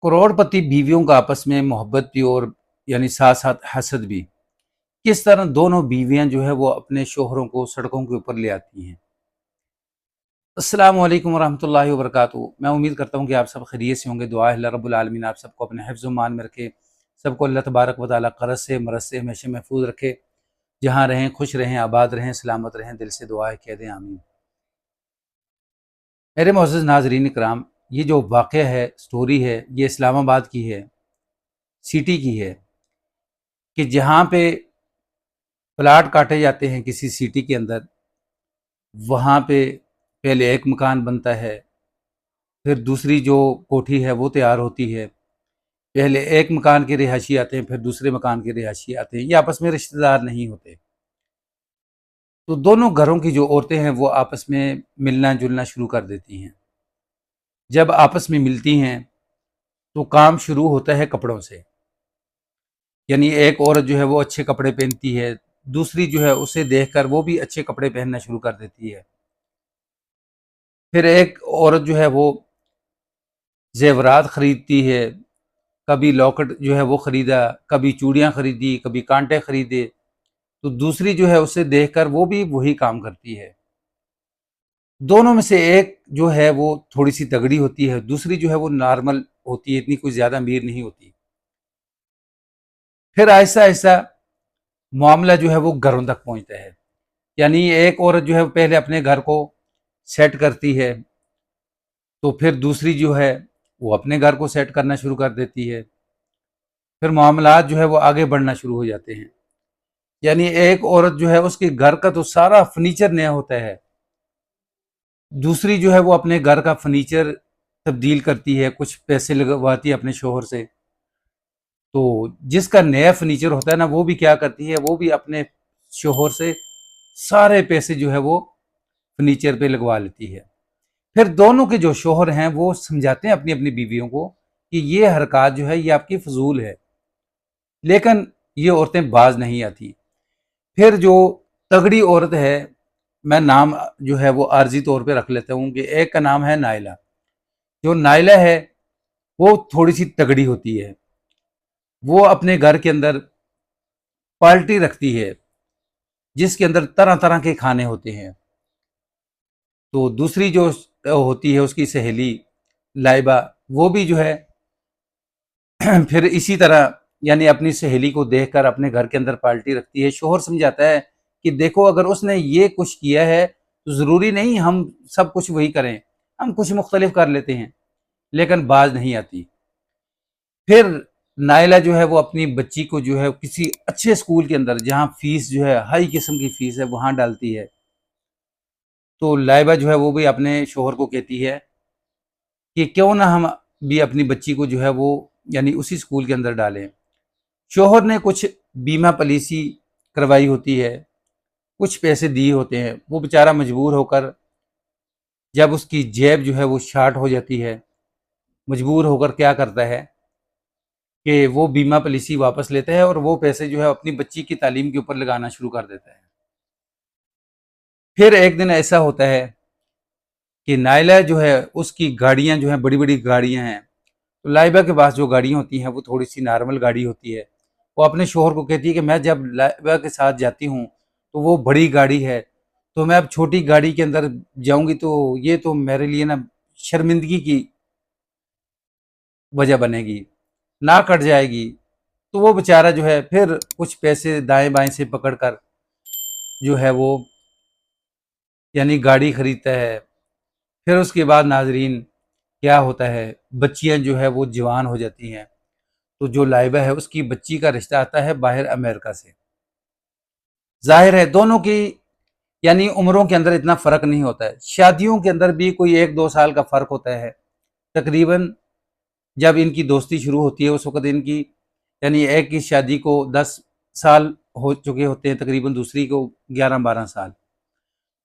करोड़पति बीवियों का आपस में मोहब्बत भी और यानी साथ साथ हसद भी। किस तरह दोनों बीवियां जो है वो अपने शोहरों को सड़कों के ऊपर ले आती हैं। अस्सलाम वालेकुम रहमतुल्लाहि व बरकातहू। मैं उम्मीद करता हूँ कि आप सब खैरियत से होंगे। दुआ है अल्लाह रब्बुल आलमीन आप सबको अपने हिफ्ज़ मान में रखे, सबको अल्लाह तबारक व तआला क़र्ज़ से मरज़ से हमेशा महफूज रखे। जहाँ रहें खुश रहें, आबाद रहें, सलामत रहें। दिल से दुआ है, कह दें आमीन। मेरे मोअज़्ज़ज़ नाज़रीन इकराम, ये जो वाक़या है, स्टोरी है, ये इस्लामाबाद की है, सिटी की है कि जहाँ पे प्लाट काटे जाते हैं किसी सिटी के अंदर। वहाँ पे पहले एक मकान बनता है, फिर दूसरी जो कोठी है वो तैयार होती है। पहले एक मकान के रिहायशी आते हैं, फिर दूसरे मकान के रिहायशी आते हैं। ये आपस में रिश्तेदार नहीं होते। तो दोनों घरों की जो औरतें हैं वो आपस में मिलना-जुलना शुरू कर देती हैं। जब आपस में मिलती हैं तो काम शुरू होता है कपड़ों से। यानी एक औरत जो है वो अच्छे कपड़े पहनती है, दूसरी जो है उसे देखकर वो भी अच्छे कपड़े पहनना शुरू कर देती है। फिर एक औरत जो है वो ज़ेवरात खरीदती है, कभी लॉकेट जो है वो खरीदा, कभी चूड़ियाँ खरीदी, कभी कांटे खरीदे। तो दूसरी जो है उसे देखकर वो भी वही काम करती है। दोनों में से एक जो है वो थोड़ी-सी तगड़ी होती है, दूसरी जो है वो नॉर्मल होती है, इतनी कोई ज़्यादा अमीर नहीं होती। फिर आहिस्ता-आहिस्ता मामला जो है वो घरों तक पहुँचता है। यानी एक औरत जो है पहले अपने घर को सेट करती है, तो फिर दूसरी जो है वो अपने घर को सेट करना शुरू कर देती है। फिर मामलात जो है वो आगे बढ़ना शुरू हो जाते हैं। यानी एक औरत जो है उसके घर का तो सारा फर्नीचर नया होता है, दूसरी जो है वो अपने घर का फर्नीचर तब्दील करती है, कुछ पैसे लगवाती है अपने शोहर से। तो जिसका नया फर्नीचर होता है ना, वो भी क्या करती है, वो भी अपने शोहर से सारे पैसे जो है वो फर्नीचर पे लगवा लेती है। फिर दोनों के जो शोहर हैं वो समझाते हैं अपनी अपनी बीवियों को कि ये हरकत जो है ये आपकी फजूल है, लेकिन ये औरतें बाज नहीं आती। फिर जो तगड़ी औरत है, मैं नाम जो है वो आर्जी तौर पे रख लेता हूँ कि एक का नाम है नायला। जो नायला है वो थोड़ी सी तगड़ी होती है, वो अपने घर के अंदर पार्टी रखती है जिसके अंदर तरह तरह के खाने होते हैं। तो दूसरी जो होती है उसकी सहेली लाइबा, वो भी जो है फिर इसी तरह यानी अपनी सहेली को देखकर अपने घर के अंदर पार्टी रखती है। शोहर समझाता है कि देखो अगर उसने ये कुछ किया है तो ज़रूरी नहीं हम सब कुछ वही करें, हम कुछ मुख्तलिफ कर लेते हैं, लेकिन बाज नहीं आती। फिर नायला जो है वो अपनी बच्ची को जो है किसी अच्छे स्कूल के अंदर जहाँ फीस जो है हाई किस्म की फीस है वहाँ डालती है। तो लाइबा जो है वो भी अपने शोहर को कहती है कि क्यों ना हम भी अपनी बच्ची को जो है वो यानी उसी स्कूल के अंदर डालें। शोहर ने कुछ बीमा पॉलिसी करवाई होती है, कुछ पैसे दिए होते हैं, वो बेचारा मजबूर होकर जब उसकी जेब जो है वो शार्ट हो जाती है, मजबूर होकर क्या करता है कि वो बीमा पॉलिसी वापस लेता है और वो पैसे जो है अपनी बच्ची की तालीम के ऊपर लगाना शुरू कर देता है। फिर एक दिन ऐसा होता है कि नायला जो है उसकी गाड़ियाँ जो हैं बड़ी-बड़ी गाड़ियाँ हैं, तो लाइबा के पास जो गाड़ियाँ होती हैं वो थोड़ी-सी नॉर्मल गाड़ी होती है। वो अपने शौहर को कहती है कि मैं जब लाइबा के साथ जाती हूँ तो वो बड़ी गाड़ी है, तो मैं अब छोटी गाड़ी के अंदर जाऊँगी तो ये तो मेरे लिए ना शर्मिंदगी की वजह बनेगी, नाक कट जाएगी। तो वो बेचारा जो है फिर कुछ पैसे दाएँ-बाएँ से पकड़ कर जो है वो यानी गाड़ी खरीदता है। फिर उसके बाद नाज़रीन क्या होता है, बच्चियाँ जो है वो जवान हो जाती हैं। तो जो लाइबा है उसकी बच्ची का रिश्ता आता है बाहर अमेरिका से। ज़ाहिर है दोनों की यानी उम्रों के अंदर इतना फ़र्क नहीं होता है। शादियों के अंदर भी कोई 1-2 साल का फ़र्क होता है। तकरीबन जब इनकी दोस्ती शुरू होती है उस वक़्त इनकी यानी एक की शादी को 10 साल हो चुके होते हैं, तकरीबन दूसरी को 11-12 साल।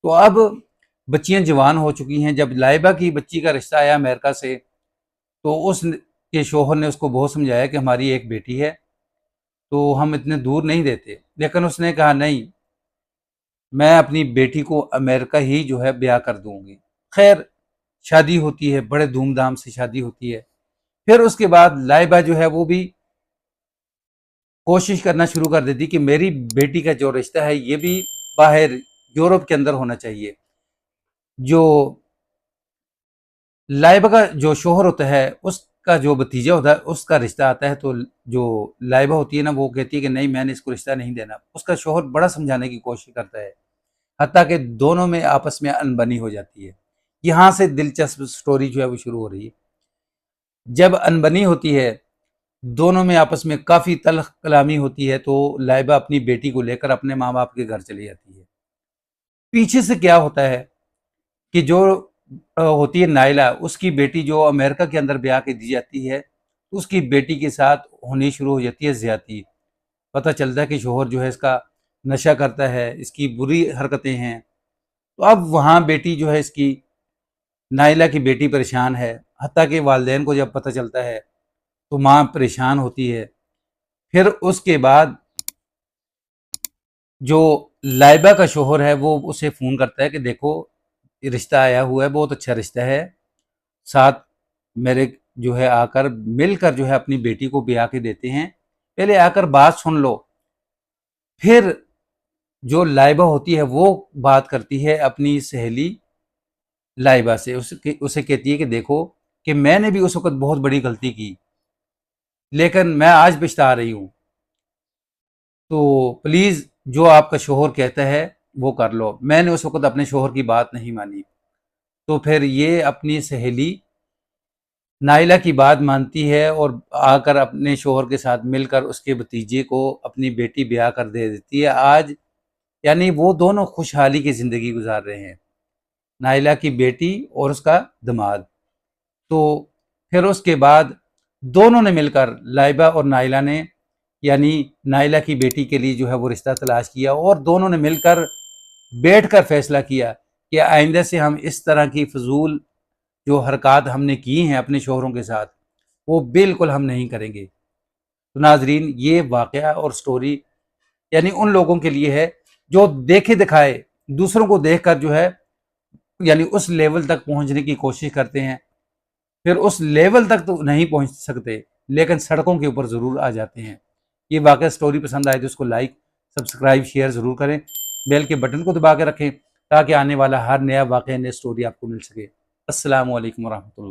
तो अब बच्चियाँ जवान हो चुकी हैं। जब लाइबा की बच्ची का रिश्ता आया अमेरिका से, तो उस के शौहर ने उसको बहुत समझाया कि हमारी एक बेटी है, तो हम इतने दूर नहीं देते। लेकिन उसने कहा नहीं, मैं अपनी बेटी को अमेरिका ही जो है ब्याह कर दूँगी। खैर शादी होती है, बड़े धूम-धाम से शादी होती है। फिर उसके बाद लाइबा जो है वो भी कोशिश करना शुरू कर देती कि मेरी बेटी का जो रिश्ता है ये भी बाहर यूरोप के अंदर होना चाहिए। जो लाइबा का जो शोहर होता है उसका जो भतीजा होता है उसका रिश्ता आता है, तो जो लाइबा होती है ना वो कहती है कि नहीं, मैंने इसको रिश्ता नहीं देना। उसका शोहर बड़ा समझाने की कोशिश करता है, हत्ता कि दोनों में आपस में अनबनी हो जाती है। यहाँ से दिलचस्प स्टोरी जो है वो शुरू हो रही है। जब अनबनी होती है, दोनों में आपस में काफ़ी तल्ख कलामी होती है, तो लाइबा अपनी बेटी को लेकर अपने माँ बाप के घर चली जाती है। पीछे से क्या होता है कि जो होती है नायला, उसकी बेटी जो अमेरिका के अंदर ब्याह के दी जाती है, उसकी बेटी के साथ होनी शुरू हो जाती है ज़्यादती। पता चलता है कि शोहर जो है इसका नशा करता है, इसकी बुरी हरकतें हैं। तो अब वहाँ बेटी जो है इसकी, नायला की बेटी परेशान है, हत्ता कि वालिदैन को जब पता चलता है तो माँ परेशान होती है। फिर उसके बाद जो लाइबा का शोहर है वो उसे फ़ोन करता है कि देखो, ये रिश्ता आया हुआ है, बहुत अच्छा रिश्ता है, साथ मेरे जो है आकर मिलकर जो है अपनी बेटी को ब्याह के देते हैं, पहले आकर बात सुन लो। फिर जो लाइबा होती है वो बात करती है अपनी सहेली लाइबा से, उसे कहती है कि देखो, कि मैंने भी उस वक़्त बहुत बड़ी गलती की, लेकिन मैं आज पछता रही हूँ। तो प्लीज़ जो आपका शोहर कहता है वो कर लो। मैंने उस वक़्त अपने शोहर की बात नहीं मानी। तो फिर ये अपनी सहेली नाइला की बात मानती है और आकर अपने शोहर के साथ मिलकर उसके भतीजे को अपनी बेटी ब्याह कर दे देती है। आज यानी वो दोनों खुशहाली की ज़िंदगी गुजार रहे हैं, नाइला की बेटी और उसका दामाद। तो फिर उसके बाद दोनों ने मिलकर, लाइबा और नाइला ने, यानी नाइला की बेटी के लिए जो है वो रिश्ता तलाश किया और दोनों ने मिलकर बैठकर फैसला किया कि आइंदा से हम इस तरह की फजूल जो हरकत हमने की हैं अपने शोहरों के साथ, वो बिल्कुल हम नहीं करेंगे। तो नाजरीन, ये वाक़या और स्टोरी यानी उन लोगों के लिए है जो देखे दिखाए दूसरों को देखकर जो है यानी उस लेवल तक पहुंचने की कोशिश करते हैं, फिर उस लेवल तक तो नहीं पहुंच सकते लेकिन सड़कों के ऊपर ज़रूर आ जाते हैं। ये वाक़या स्टोरी पसंद आए तो उसको लाइक, सब्सक्राइब, शेयर ज़रूर करें। बेल के बटन को दबा के रखें ताकि आने वाला हर नया वाक़या, नई स्टोरी आपको मिल सके। अस्सलामु अलैकुम वरहमतुल्लाह।